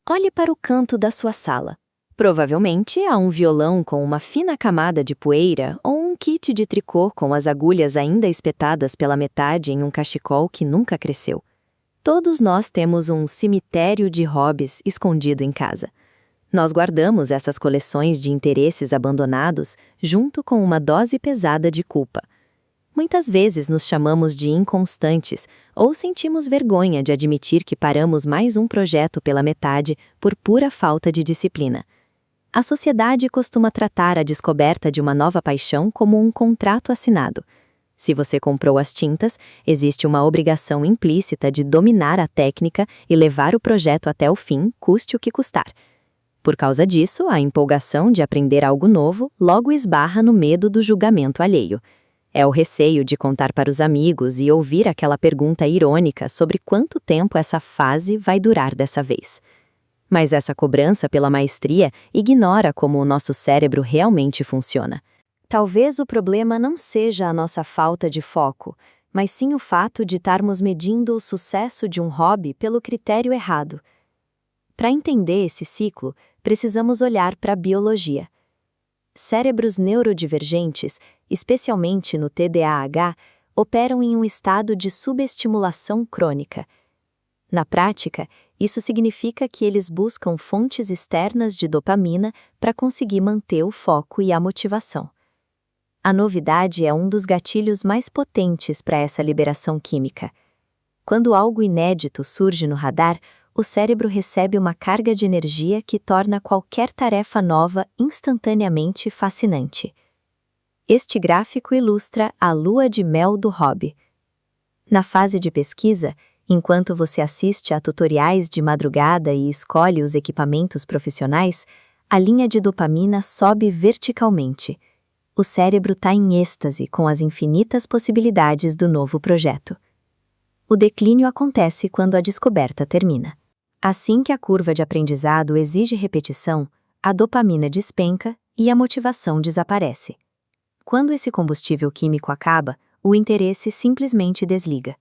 Olhe para o canto da sua sala. Provavelmente há um violão com uma fina camada de poeira ou um kit de tricô com as agulhas ainda espetadas pela metade em um cachecol que nunca cresceu. Todos nós temos um cemitério de hobbies escondido em casa. Nós guardamos essas coleções de interesses abandonados junto com uma dose pesada de culpa. Muitas vezes nos chamamos de inconstantes ou sentimos vergonha de admitir que paramos mais um projeto pela metade por pura falta de disciplina. A sociedade costuma tratar a descoberta de uma nova paixão como um contrato assinado. Se você comprou as tintas, existe uma obrigação implícita de dominar a técnica e levar o projeto até o fim, custe o que custar. Por causa disso, a empolgação de aprender algo novo logo esbarra no medo do julgamento alheio. É o receio de contar para os amigos e ouvir aquela pergunta irônica sobre quanto tempo essa fase vai durar dessa vez. Mas essa cobrança pela maestria ignora como o nosso cérebro realmente funciona. Talvez o problema não seja a nossa falta de foco, mas sim o fato de estarmos medindo o sucesso de um hobby pelo critério errado. Para entender esse ciclo, precisamos olhar para a biologia. Cérebros neurodivergentes, especialmente no TDAH, operam em um estado de subestimulação crônica. Na prática, isso significa que eles buscam fontes externas de dopamina para conseguir manter o foco e a motivação. A novidade é um dos gatilhos mais potentes para essa liberação química. Quando algo inédito surge no radar, o cérebro recebe uma carga de energia que torna qualquer tarefa nova instantaneamente fascinante. Este gráfico ilustra a lua de mel do hobby. Na fase de pesquisa, enquanto você assiste a tutoriais de madrugada e escolhe os equipamentos profissionais, a linha de dopamina sobe verticalmente. O cérebro está em êxtase com as infinitas possibilidades do novo projeto. O declínio acontece quando a descoberta termina. Assim que a curva de aprendizado exige repetição, a dopamina despenca e a motivação desaparece. Quando esse combustível químico acaba, o interesse simplesmente desliga.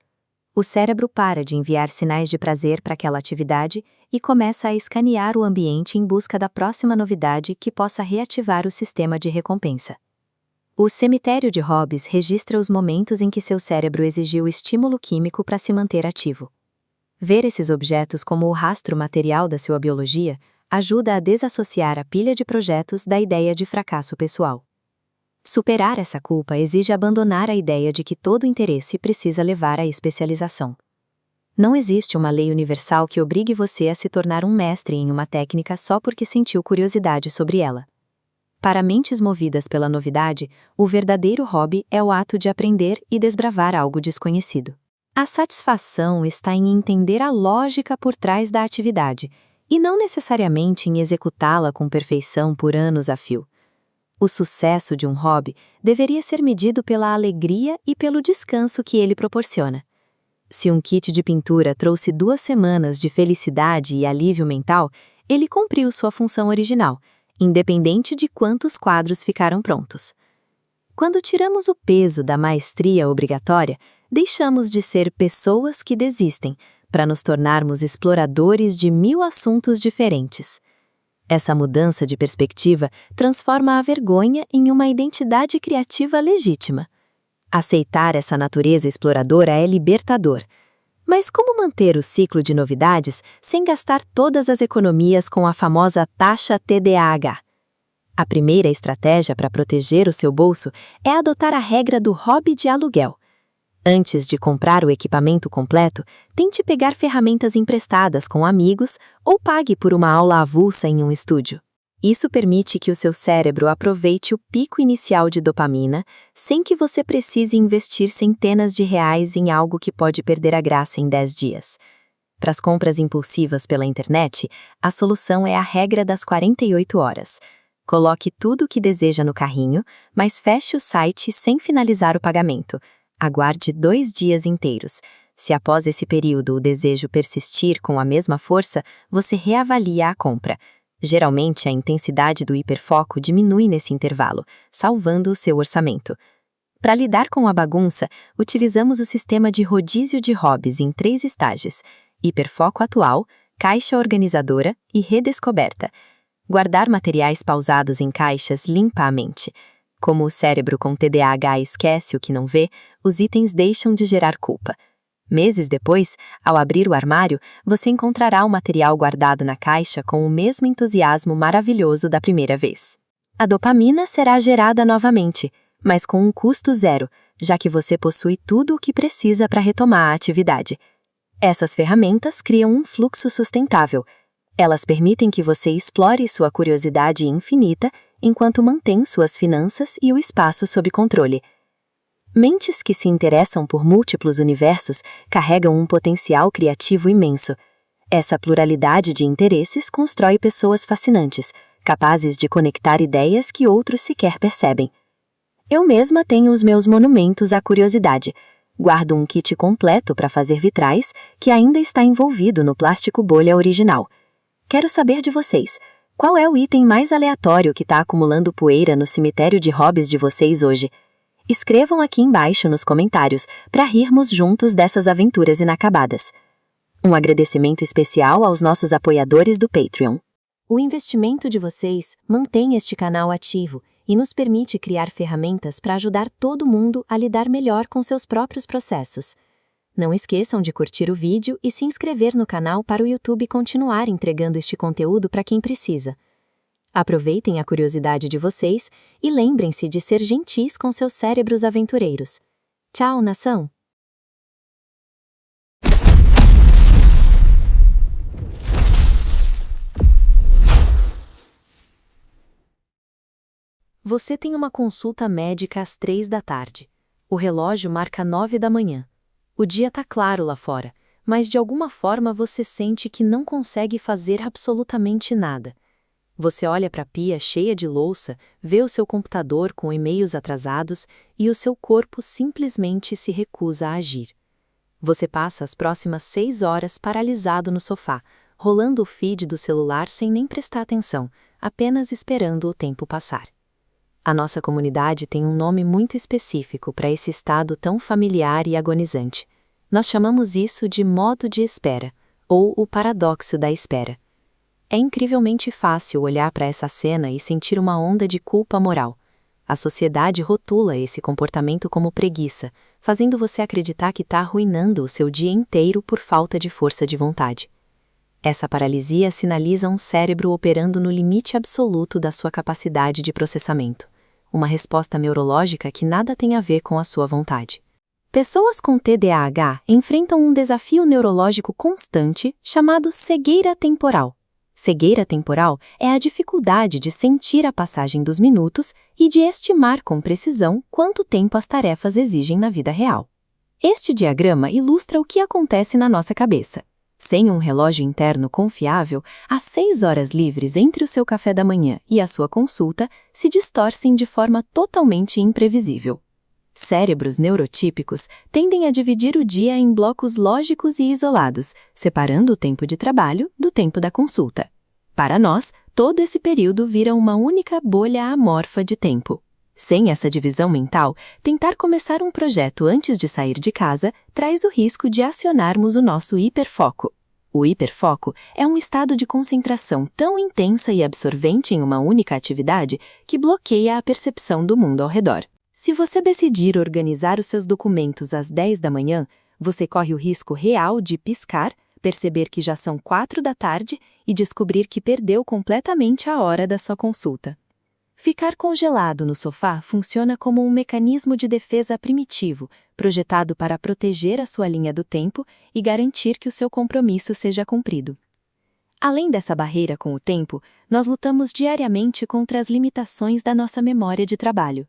O cérebro para de enviar sinais de prazer para aquela atividade e começa a escanear o ambiente em busca da próxima novidade que possa reativar o sistema de recompensa. O cemitério de hobbies registra os momentos em que seu cérebro exigiu estímulo químico para se manter ativo. Ver esses objetos como o rastro material da sua biologia ajuda a desassociar a pilha de projetos da ideia de fracasso pessoal. Superar essa culpa exige abandonar a ideia de que todo interesse precisa levar à especialização. Não existe uma lei universal que obrigue você a se tornar um mestre em uma técnica só porque sentiu curiosidade sobre ela. Para mentes movidas pela novidade, o verdadeiro hobby é o ato de aprender e desbravar algo desconhecido. A satisfação está em entender a lógica por trás da atividade, e não necessariamente em executá-la com perfeição por anos a fio. O sucesso de um hobby deveria ser medido pela alegria e pelo descanso que ele proporciona. Se um kit de pintura trouxe 2 semanas de felicidade e alívio mental, ele cumpriu sua função original, independente de quantos quadros ficaram prontos. Quando tiramos o peso da maestria obrigatória, deixamos de ser pessoas que desistem, para nos tornarmos exploradores de 1000 assuntos diferentes. Essa mudança de perspectiva transforma a vergonha em uma identidade criativa legítima. Aceitar essa natureza exploradora é libertador. Mas como manter o ciclo de novidades sem gastar todas as economias com a famosa taxa TDAH? A primeira estratégia para proteger o seu bolso é adotar a regra do hobby de aluguel. Antes de comprar o equipamento completo, tente pegar ferramentas emprestadas com amigos ou pague por uma aula avulsa em um estúdio. Isso permite que o seu cérebro aproveite o pico inicial de dopamina, sem que você precise investir centenas de reais em algo que pode perder a graça em 10 dias. Para as compras impulsivas pela internet, a solução é a regra das 48 horas. Coloque tudo o que deseja no carrinho, mas feche o site sem finalizar o pagamento. Aguarde 2 dias inteiros. Se após esse período o desejo persistir com a mesma força, você reavalia a compra. Geralmente, a intensidade do hiperfoco diminui nesse intervalo, salvando o seu orçamento. Para lidar com a bagunça, utilizamos o sistema de rodízio de hobbies em 3 estágios: hiperfoco atual, caixa organizadora e redescoberta. Guardar materiais pausados em caixas limpa a mente. Como o cérebro com TDAH esquece o que não vê, os itens deixam de gerar culpa. Meses depois, ao abrir o armário, você encontrará o material guardado na caixa com o mesmo entusiasmo maravilhoso da primeira vez. A dopamina será gerada novamente, mas com um custo zero, já que você possui tudo o que precisa para retomar a atividade. Essas ferramentas criam um fluxo sustentável. Elas permitem que você explore sua curiosidade infinita enquanto mantém suas finanças e o espaço sob controle. Mentes que se interessam por múltiplos universos carregam um potencial criativo imenso. Essa pluralidade de interesses constrói pessoas fascinantes, capazes de conectar ideias que outros sequer percebem. Eu mesma tenho os meus monumentos à curiosidade. Guardo um kit completo para fazer vitrais que ainda está envolvido no plástico bolha original. Quero saber de vocês. Qual é o item mais aleatório que está acumulando poeira no cemitério de hobbies de vocês hoje? Escrevam aqui embaixo nos comentários para rirmos juntos dessas aventuras inacabadas. Um agradecimento especial aos nossos apoiadores do Patreon. O investimento de vocês mantém este canal ativo e nos permite criar ferramentas para ajudar todo mundo a lidar melhor com seus próprios processos. Não esqueçam de curtir o vídeo e se inscrever no canal para o YouTube continuar entregando este conteúdo para quem precisa. Aproveitem a curiosidade de vocês e lembrem-se de ser gentis com seus cérebros aventureiros. Tchau, nação! Você tem uma consulta médica às 3 da tarde. O relógio marca 9 da manhã. O dia tá claro lá fora, mas de alguma forma você sente que não consegue fazer absolutamente nada. Você olha para a pia cheia de louça, vê o seu computador com e-mails atrasados e o seu corpo simplesmente se recusa a agir. Você passa as próximas 6 horas paralisado no sofá, rolando o feed do celular sem nem prestar atenção, apenas esperando o tempo passar. A nossa comunidade tem um nome muito específico para esse estado tão familiar e agonizante. Nós chamamos isso de modo de espera, ou o paradoxo da espera. É incrivelmente fácil olhar para essa cena e sentir uma onda de culpa moral. A sociedade rotula esse comportamento como preguiça, fazendo você acreditar que está arruinando o seu dia inteiro por falta de força de vontade. Essa paralisia sinaliza um cérebro operando no limite absoluto da sua capacidade de processamento, uma resposta neurológica que nada tem a ver com a sua vontade. Pessoas com TDAH enfrentam um desafio neurológico constante chamado cegueira temporal. Cegueira temporal é a dificuldade de sentir a passagem dos minutos e de estimar com precisão quanto tempo as tarefas exigem na vida real. Este diagrama ilustra o que acontece na nossa cabeça. Sem um relógio interno confiável, as 6 horas livres entre o seu café da manhã e a sua consulta se distorcem de forma totalmente imprevisível. Cérebros neurotípicos tendem a dividir o dia em blocos lógicos e isolados, separando o tempo de trabalho do tempo da consulta. Para nós, todo esse período vira uma única bolha amorfa de tempo. Sem essa divisão mental, tentar começar um projeto antes de sair de casa traz o risco de acionarmos o nosso hiperfoco. O hiperfoco é um estado de concentração tão intensa e absorvente em uma única atividade que bloqueia a percepção do mundo ao redor. Se você decidir organizar os seus documentos às 10 da manhã, você corre o risco real de piscar, perceber que já são 4 da tarde e descobrir que perdeu completamente a hora da sua consulta. Ficar congelado no sofá funciona como um mecanismo de defesa primitivo, projetado para proteger a sua linha do tempo e garantir que o seu compromisso seja cumprido. Além dessa barreira com o tempo, nós lutamos diariamente contra as limitações da nossa memória de trabalho.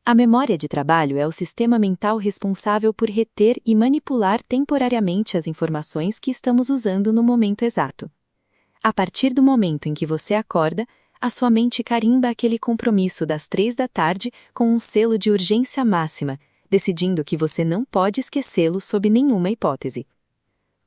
A memória de trabalho é o sistema mental responsável por reter e manipular temporariamente as informações que estamos usando no momento exato. A partir do momento em que você acorda, a sua mente carimba aquele compromisso das 3 da tarde com um selo de urgência máxima, decidindo que você não pode esquecê-lo sob nenhuma hipótese.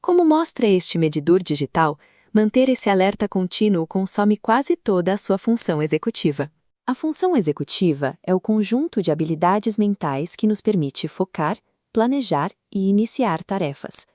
Como mostra este medidor digital, manter esse alerta contínuo consome quase toda a sua função executiva. A função executiva é o conjunto de habilidades mentais que nos permite focar, planejar e iniciar tarefas.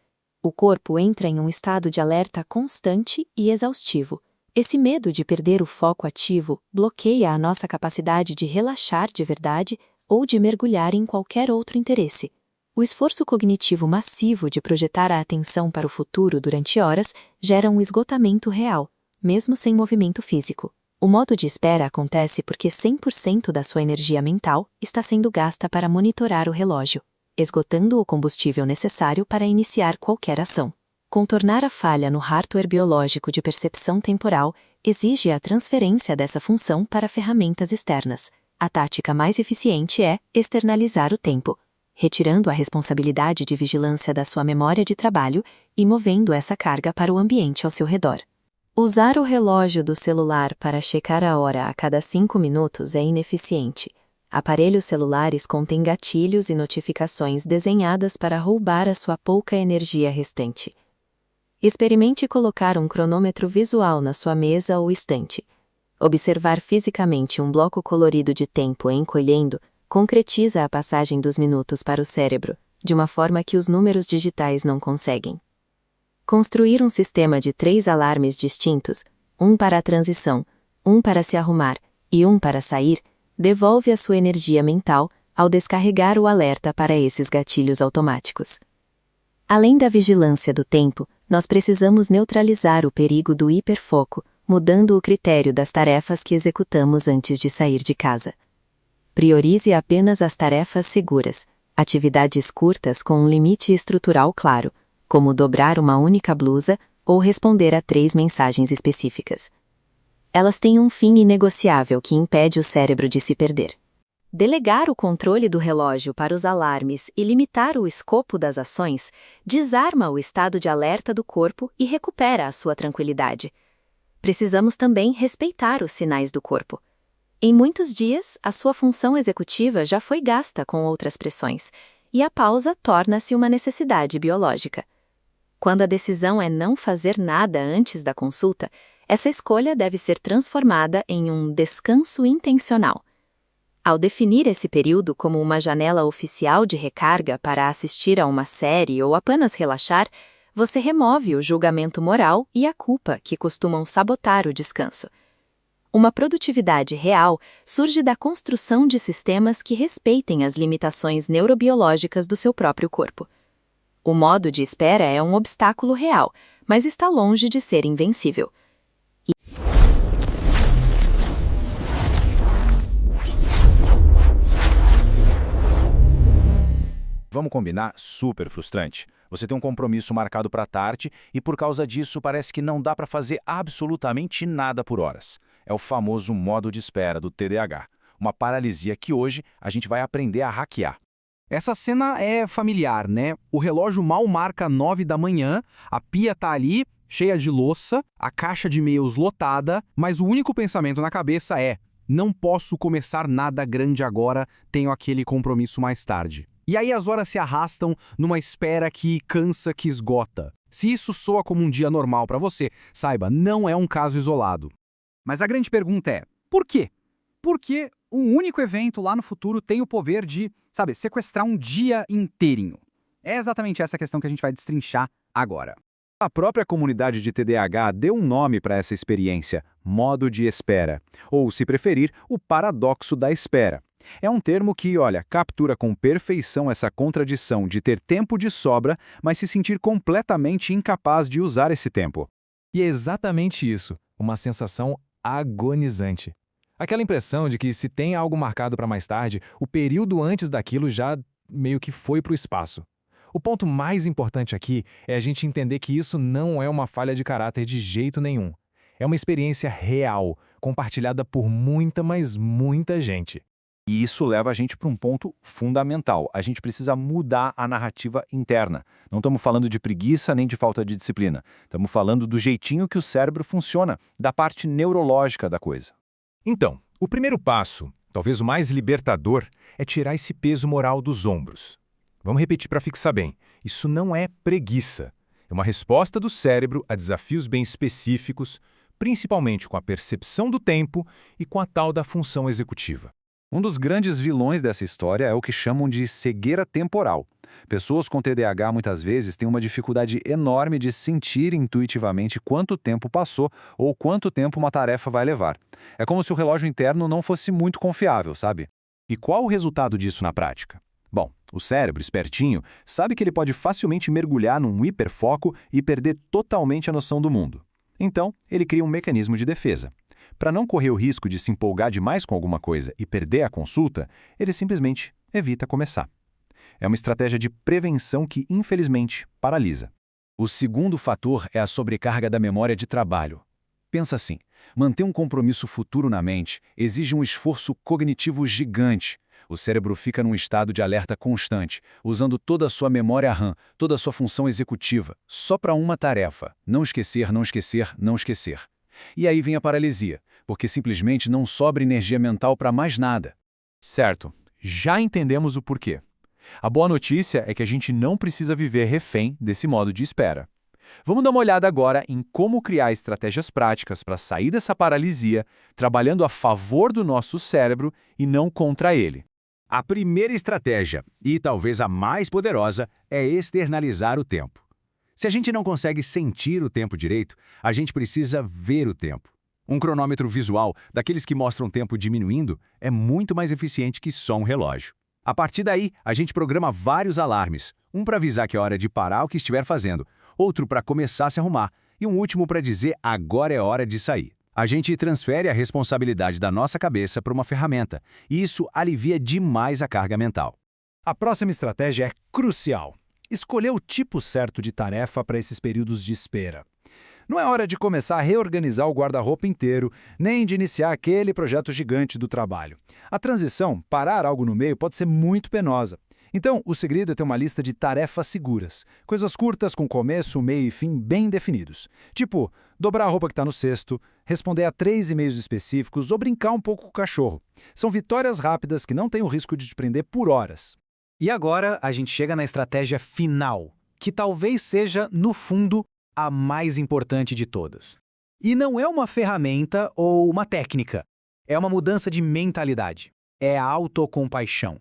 O corpo entra em um estado de alerta constante e exaustivo. Esse medo de perder o foco ativo bloqueia a nossa capacidade de relaxar de verdade ou de mergulhar em qualquer outro interesse. O esforço cognitivo massivo de projetar a atenção para o futuro durante horas gera um esgotamento real, mesmo sem movimento físico. O modo de espera acontece porque 100% da sua energia mental está sendo gasta para monitorar o relógio, esgotando o combustível necessário para iniciar qualquer ação. Contornar a falha no hardware biológico de percepção temporal exige a transferência dessa função para ferramentas externas. A tática mais eficiente é externalizar o tempo, retirando a responsabilidade de vigilância da sua memória de trabalho e movendo essa carga para o ambiente ao seu redor. Usar o relógio do celular para checar a hora a cada 5 minutos é ineficiente. Aparelhos celulares contêm gatilhos e notificações desenhadas para roubar a sua pouca energia restante. Experimente colocar um cronômetro visual na sua mesa ou estante. Observar fisicamente um bloco colorido de tempo encolhendo concretiza a passagem dos minutos para o cérebro, de uma forma que os números digitais não conseguem. Construir um sistema de 3 alarmes distintos, um para a transição, um para se arrumar e um para sair, devolve a sua energia mental ao descarregar o alerta para esses gatilhos automáticos. Além da vigilância do tempo, nós precisamos neutralizar o perigo do hiperfoco, mudando o critério das tarefas que executamos antes de sair de casa. Priorize apenas as tarefas seguras, atividades curtas com um limite estrutural claro, como dobrar uma única blusa ou responder a 3 mensagens específicas. Elas têm um fim inegociável que impede o cérebro de se perder. Delegar o controle do relógio para os alarmes e limitar o escopo das ações desarma o estado de alerta do corpo e recupera a sua tranquilidade. Precisamos também respeitar os sinais do corpo. Em muitos dias, a sua função executiva já foi gasta com outras pressões, e a pausa torna-se uma necessidade biológica. Quando a decisão é não fazer nada antes da consulta, essa escolha deve ser transformada em um descanso intencional. Ao definir esse período como uma janela oficial de recarga para assistir a uma série ou apenas relaxar, você remove o julgamento moral e a culpa que costumam sabotar o descanso. Uma produtividade real surge da construção de sistemas que respeitem as limitações neurobiológicas do seu próprio corpo. O modo de espera é um obstáculo real, mas está longe de ser invencível. Vamos combinar? Super frustrante. Você tem um compromisso marcado para tarde e por causa disso parece que não dá para fazer absolutamente nada por horas. É o famoso modo de espera do TDAH, uma paralisia que hoje a gente vai aprender a hackear. Essa cena é familiar, né? O relógio mal marca 9 da manhã, a pia tá ali, cheia de louça, a caixa de e-mails lotada, mas o único pensamento na cabeça é: não posso começar nada grande agora, tenho aquele compromisso mais tarde. E aí as horas se arrastam numa espera que cansa, que esgota. Se isso soa como um dia normal para você, saiba, não é um caso isolado. Mas a grande pergunta é, por quê? Por que um único evento lá no futuro tem o poder de, sequestrar um dia inteirinho? É exatamente essa questão que a gente vai destrinchar agora. A própria comunidade de TDAH deu um nome para essa experiência, modo de espera, ou, se preferir, o paradoxo da espera. É um termo que, captura com perfeição essa contradição de ter tempo de sobra, mas se sentir completamente incapaz de usar esse tempo. E é exatamente isso, uma sensação agonizante. Aquela impressão de que se tem algo marcado para mais tarde, o período antes daquilo já meio que foi para o espaço. O ponto mais importante aqui é a gente entender que isso não é uma falha de caráter de jeito nenhum. É uma experiência real, compartilhada por muita, mas muita gente. E isso leva a gente para um ponto fundamental. A gente precisa mudar a narrativa interna. Não estamos falando de preguiça nem de falta de disciplina. Estamos falando do jeitinho que o cérebro funciona, da parte neurológica da coisa. Então, o primeiro passo, talvez o mais libertador, é tirar esse peso moral dos ombros. Vamos repetir para fixar bem. Isso não é preguiça. É uma resposta do cérebro a desafios bem específicos, principalmente com a percepção do tempo e com a tal da função executiva. Um dos grandes vilões dessa história é o que chamam de cegueira temporal. Pessoas com TDAH muitas vezes têm uma dificuldade enorme de sentir intuitivamente quanto tempo passou ou quanto tempo uma tarefa vai levar. É como se o relógio interno não fosse muito confiável, sabe? E qual o resultado disso na prática? Bom, o cérebro, espertinho, sabe que ele pode facilmente mergulhar num hiperfoco e perder totalmente a noção do mundo. Então, ele cria um mecanismo de defesa. Para não correr o risco de se empolgar demais com alguma coisa e perder a consulta, ele simplesmente evita começar. É uma estratégia de prevenção que, infelizmente, paralisa. O segundo fator é a sobrecarga da memória de trabalho. Pensa assim, manter um compromisso futuro na mente exige um esforço cognitivo gigante. O cérebro fica num estado de alerta constante, usando toda a sua memória RAM, toda a sua função executiva, só para uma tarefa: não esquecer, não esquecer, não esquecer. E aí vem a paralisia, porque simplesmente não sobra energia mental para mais nada. Certo, já entendemos o porquê. A boa notícia é que a gente não precisa viver refém desse modo de espera. Vamos dar uma olhada agora em como criar estratégias práticas para sair dessa paralisia, trabalhando a favor do nosso cérebro e não contra ele. A primeira estratégia, e talvez a mais poderosa, é externalizar o tempo. Se a gente não consegue sentir o tempo direito, a gente precisa ver o tempo. Um cronômetro visual, daqueles que mostram o tempo diminuindo, é muito mais eficiente que só um relógio. A partir daí, a gente programa vários alarmes, um para avisar que é hora de parar o que estiver fazendo, outro para começar a se arrumar e um último para dizer agora é hora de sair. A gente transfere a responsabilidade da nossa cabeça para uma ferramenta, e isso alivia demais a carga mental. A próxima estratégia é crucial. Escolher o tipo certo de tarefa para esses períodos de espera. Não é hora de começar a reorganizar o guarda-roupa inteiro, nem de iniciar aquele projeto gigante do trabalho. A transição, parar algo no meio, pode ser muito penosa. Então, o segredo é ter uma lista de tarefas seguras, coisas curtas com começo, meio e fim bem definidos. Tipo, dobrar a roupa que está no cesto, responder a 3 e-mails específicos ou brincar um pouco com o cachorro. São vitórias rápidas que não têm o risco de te prender por horas. E agora a gente chega na estratégia final, que talvez seja, no fundo, a mais importante de todas. E não é uma ferramenta ou uma técnica, é uma mudança de mentalidade. É a autocompaixão.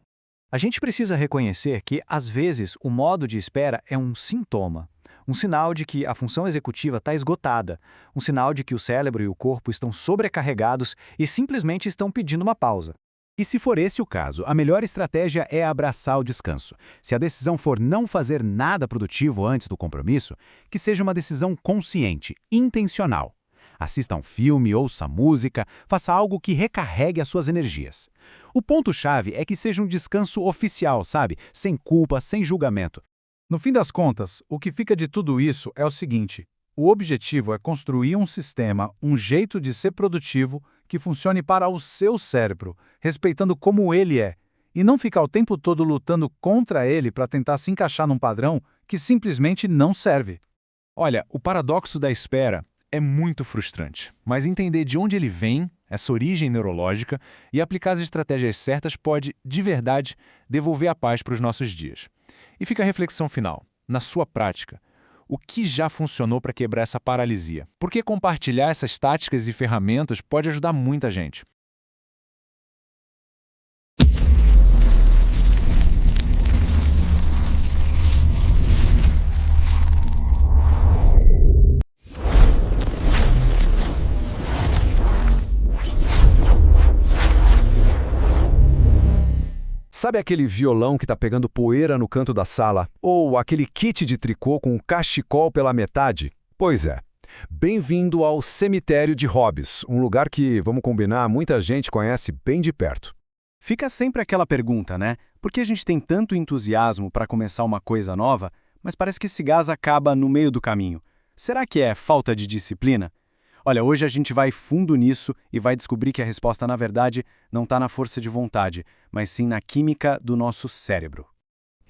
A gente precisa reconhecer que, às vezes, o modo de espera é um sintoma. Um sinal de que a função executiva está esgotada. Um sinal de que o cérebro e o corpo estão sobrecarregados e simplesmente estão pedindo uma pausa. E se for esse o caso, a melhor estratégia é abraçar o descanso. Se a decisão for não fazer nada produtivo antes do compromisso, que seja uma decisão consciente, intencional. Assista um filme, ouça música, faça algo que recarregue as suas energias. O ponto-chave é que seja um descanso oficial, sabe? Sem culpa, sem julgamento. No fim das contas, o que fica de tudo isso é o seguinte: o objetivo é construir um sistema, um jeito de ser produtivo que funcione para o seu cérebro, respeitando como ele é, e não ficar o tempo todo lutando contra ele para tentar se encaixar num padrão que simplesmente não serve. Olha, o paradoxo da espera é muito frustrante, mas entender de onde ele vem, essa origem neurológica, e aplicar as estratégias certas pode, de verdade, devolver a paz para os nossos dias. E fica a reflexão final. Na sua prática, o que já funcionou para quebrar essa paralisia? Porque compartilhar essas táticas e ferramentas pode ajudar muita gente. Sabe aquele violão que tá pegando poeira no canto da sala? Ou aquele kit de tricô com um cachecol pela metade? Pois é. Bem-vindo ao cemitério de hobbies, um lugar que, vamos combinar, muita gente conhece bem de perto. Fica sempre aquela pergunta, né? Por que a gente tem tanto entusiasmo para começar uma coisa nova, mas parece que esse gás acaba no meio do caminho? Será que é falta de disciplina? Olha, hoje a gente vai fundo nisso e vai descobrir que a resposta, na verdade, não está na força de vontade, mas sim na química do nosso cérebro.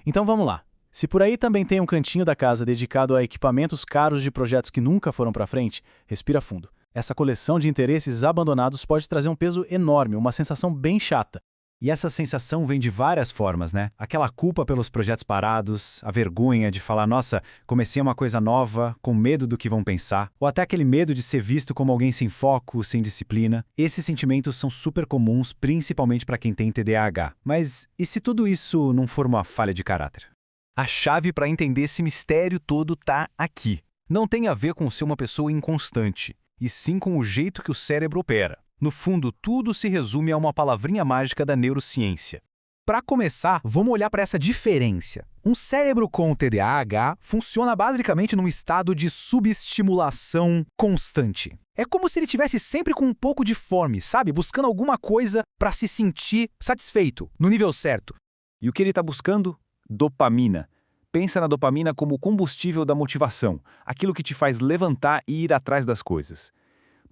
Então vamos lá. Se por aí também tem um cantinho da casa dedicado a equipamentos caros de projetos que nunca foram para frente, respira fundo. Essa coleção de interesses abandonados pode trazer um peso enorme, uma sensação bem chata. E essa sensação vem de várias formas, né? Aquela culpa pelos projetos parados, a vergonha de falar, nossa, comecei uma coisa nova, com medo do que vão pensar, ou até aquele medo de ser visto como alguém sem foco, sem disciplina. Esses sentimentos são super comuns, principalmente para quem tem TDAH. Mas e se tudo isso não for uma falha de caráter? A chave para entender esse mistério todo tá aqui. Não tem a ver com ser uma pessoa inconstante, e sim com o jeito que o cérebro opera. No fundo, tudo se resume a uma palavrinha mágica da neurociência. Para começar, vamos olhar para essa diferença. Um cérebro com TDAH funciona basicamente num estado de subestimulação constante. É como se ele tivesse sempre com um pouco de fome, sabe? Buscando alguma coisa para se sentir satisfeito, no nível certo. E o que ele está buscando? Dopamina. Pensa na dopamina como o combustível da motivação, aquilo que te faz levantar e ir atrás das coisas.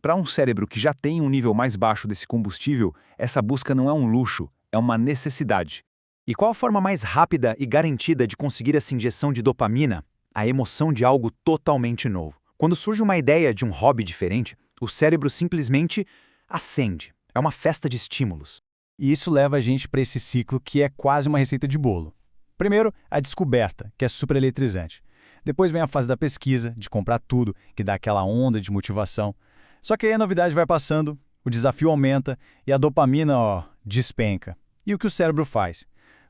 Para um cérebro que já tem um nível mais baixo desse combustível, essa busca não é um luxo, é uma necessidade. E qual a forma mais rápida e garantida de conseguir essa injeção de dopamina? A emoção de algo totalmente novo. Quando surge uma ideia de um hobby diferente, o cérebro simplesmente acende. É uma festa de estímulos. E isso leva a gente para esse ciclo que é quase uma receita de bolo. Primeiro, a descoberta, que é super eletrizante. Depois vem a fase da pesquisa, de comprar tudo, que dá aquela onda de motivação. Só que aí a novidade vai passando, o desafio aumenta e a dopamina, despenca. E o que o cérebro faz?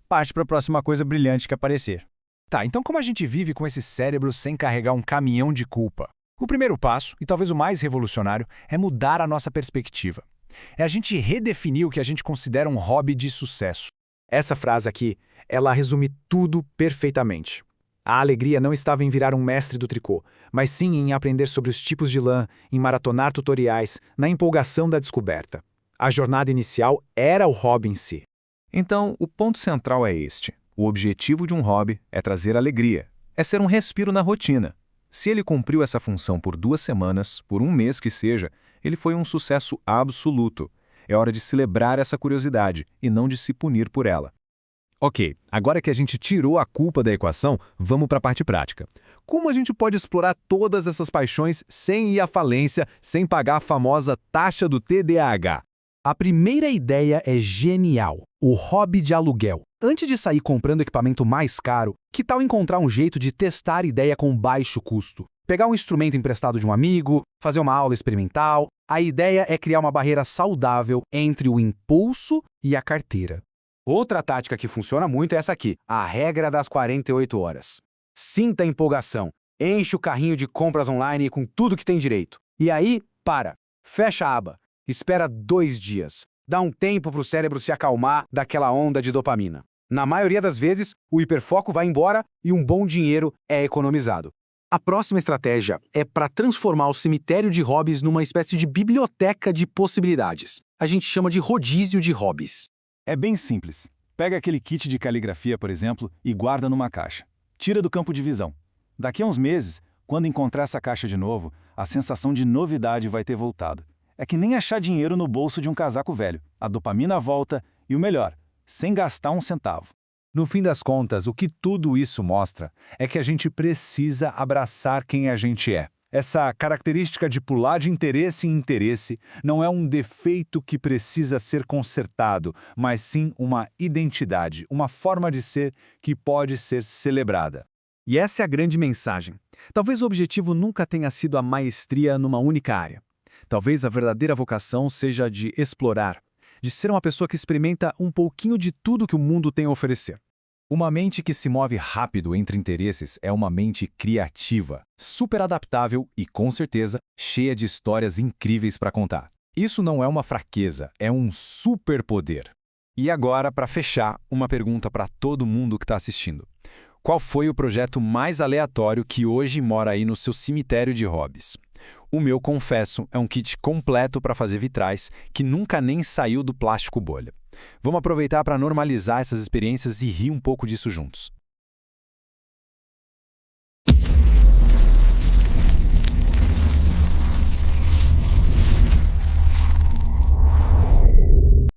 Parte para a próxima coisa brilhante que aparecer. Tá, então como a gente vive com esse cérebro sem carregar um caminhão de culpa? O primeiro passo, e talvez o mais revolucionário, é mudar a nossa perspectiva. É a gente redefinir o que a gente considera um hobby de sucesso. Essa frase aqui, ela resume tudo perfeitamente. A alegria não estava em virar um mestre do tricô, mas sim em aprender sobre os tipos de lã, em maratonar tutoriais, na empolgação da descoberta. A jornada inicial era o hobby em si. Então, o ponto central é este. O objetivo de um hobby é trazer alegria, é ser um respiro na rotina. Se ele cumpriu essa função por 2 semanas, por 1 mês que seja, ele foi um sucesso absoluto. É hora de celebrar essa curiosidade e não de se punir por ela. Ok, agora que a gente tirou a culpa da equação, vamos para a parte prática. Como a gente pode explorar todas essas paixões sem ir à falência, sem pagar a famosa taxa do TDAH? A primeira ideia é genial, o hobby de aluguel. Antes de sair comprando equipamento mais caro, que tal encontrar um jeito de testar a ideia com baixo custo? Pegar um instrumento emprestado de um amigo, fazer uma aula experimental. A ideia é criar uma barreira saudável entre o impulso e a carteira. Outra tática que funciona muito é essa aqui, a regra das 48 horas. Sinta a empolgação, enche o carrinho de compras online com tudo que tem direito. E aí, fecha a aba, espera 2 dias. Dá um tempo para o cérebro se acalmar daquela onda de dopamina. Na maioria das vezes, o hiperfoco vai embora e um bom dinheiro é economizado. A próxima estratégia é para transformar o cemitério de hobbies numa espécie de biblioteca de possibilidades. A gente chama de rodízio de hobbies. É bem simples. Pega aquele kit de caligrafia, por exemplo, e guarda numa caixa. Tira do campo de visão. Daqui a uns meses, quando encontrar essa caixa de novo, a sensação de novidade vai ter voltado. É que nem achar dinheiro no bolso de um casaco velho. A dopamina volta e o melhor, sem gastar um centavo. No fim das contas, o que tudo isso mostra é que a gente precisa abraçar quem a gente é. Essa característica de pular de interesse em interesse não é um defeito que precisa ser consertado, mas sim uma identidade, uma forma de ser que pode ser celebrada. E essa é a grande mensagem. Talvez o objetivo nunca tenha sido a maestria numa única área. Talvez a verdadeira vocação seja de explorar, de ser uma pessoa que experimenta um pouquinho de tudo que o mundo tem a oferecer. Uma mente que se move rápido entre interesses é uma mente criativa, super adaptável e, com certeza, cheia de histórias incríveis para contar. Isso não é uma fraqueza, é um superpoder. E agora, para fechar, uma pergunta para todo mundo que está assistindo. Qual foi o projeto mais aleatório que hoje mora aí no seu cemitério de hobbies? O meu, confesso, é um kit completo para fazer vitrais que nunca nem saiu do plástico bolha. Vamos aproveitar para normalizar essas experiências e rir um pouco disso juntos.